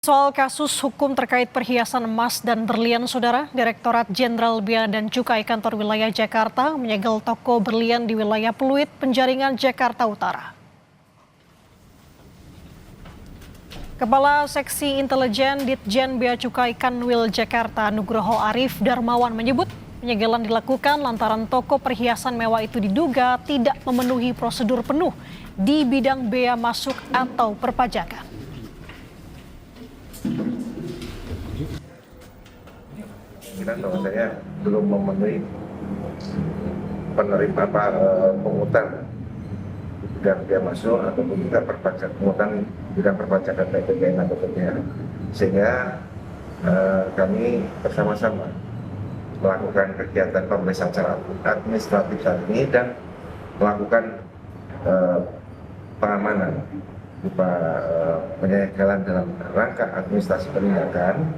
Soal kasus hukum terkait perhiasan emas dan berlian, Saudara, Direktorat Jenderal Bea dan Cukai Kantor Wilayah Jakarta menyegel toko berlian di wilayah Pluit, Penjaringan, Jakarta Utara. Kepala Seksi Intelijen Ditjen Bea Cukai Kanwil Jakarta, Nugroho Arif Darmawan menyebut penyegelan dilakukan lantaran toko perhiasan mewah itu diduga tidak memenuhi prosedur penuh di bidang bea masuk atau perpajakan. Kita bahwasanya belum memenuhi penerima pungutan bidang bea masuk ataupun juga pungutan bidang perpajakan baik PPN atau PPN, sehingga kami bersama-sama melakukan kegiatan pemeriksaan secara administratif saat ini dan melakukan pengamanan berupa penyegelan dalam rangka administrasi penindakan,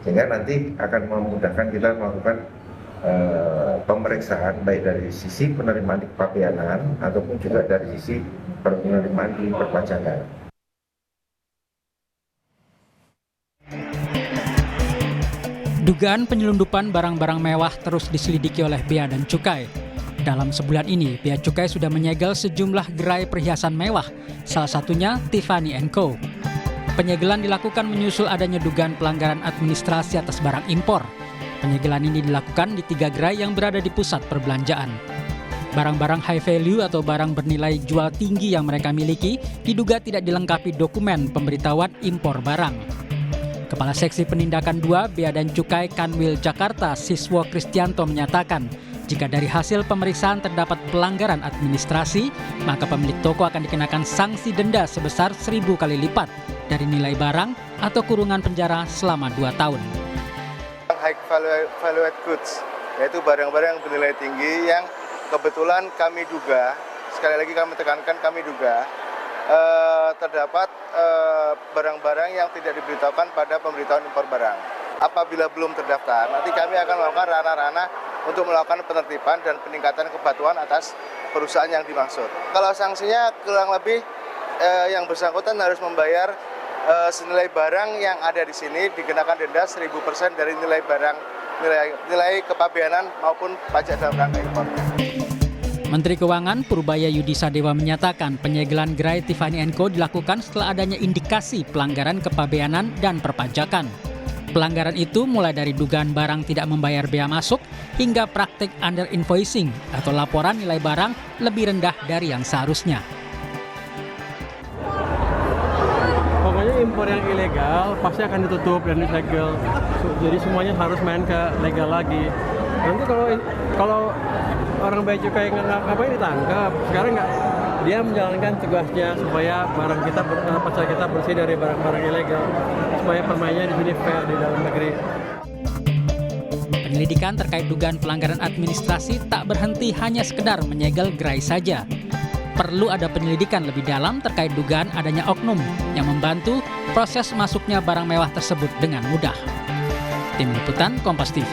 sehingga nanti akan memudahkan kita melakukan pemeriksaan baik dari sisi penerimaan di kepabeanan ataupun juga dari sisi penerimaan di perpajakan. Dugaan penyelundupan barang-barang mewah terus diselidiki oleh Bea dan Cukai. Dalam sebulan ini, Bea Cukai sudah menyegel sejumlah gerai perhiasan mewah, salah satunya Tiffany & Co. Penyegelan dilakukan menyusul adanya dugaan pelanggaran administrasi atas barang impor. Penyegelan ini dilakukan di 3 gerai yang berada di pusat perbelanjaan. Barang-barang high value atau barang bernilai jual tinggi yang mereka miliki diduga tidak dilengkapi dokumen pemberitahuan impor barang. Kepala Seksi Penindakan 2 Bea dan Cukai Kanwil Jakarta, Siswo Kristianto menyatakan, jika dari hasil pemeriksaan terdapat pelanggaran administrasi, maka pemilik toko akan dikenakan sanksi denda sebesar 1.000 kali lipat dari nilai barang atau kurungan penjara selama 2 tahun. High valued goods, yaitu barang-barang yang bernilai tinggi yang kebetulan kami duga, sekali lagi kami tekankan, kami duga terdapat barang-barang yang tidak diberitahukan pada pemberitahuan impor barang. Apabila belum terdaftar, nanti kami akan melakukan ranah-ranah untuk melakukan penertiban dan peningkatan kepatuhan atas perusahaan yang dimaksud. Kalau sanksinya kurang lebih yang bersangkutan harus membayar senilai barang yang ada di sini dikenakan denda 1.000% dari nilai barang, nilai kepabeanan maupun pajak dalam rangka impor. Menteri Keuangan Purbaya Yudi Sadewa menyatakan penyegelan gerai Tiffany & Co dilakukan setelah adanya indikasi pelanggaran kepabeanan dan perpajakan. Pelanggaran itu mulai dari dugaan barang tidak membayar bea masuk hingga praktik under invoicing atau laporan nilai barang lebih rendah dari yang seharusnya. Pokoknya impor yang ilegal pasti akan ditutup dan disegel. Jadi semuanya harus main ke legal lagi. Nanti kalau orang bea cukai ngapain ditangkap? Sekarang nggak, dia menjalankan tugasnya supaya barang kita, pasar kita bersih dari barang-barang ilegal, supaya permainnya di sini fair di dalam negeri. Penyelidikan terkait dugaan pelanggaran administrasi tak berhenti hanya sekedar menyegel gerai saja. Perlu ada penyelidikan lebih dalam terkait dugaan adanya oknum yang membantu proses masuknya barang mewah tersebut dengan mudah. Tim Liputan Kompas TV.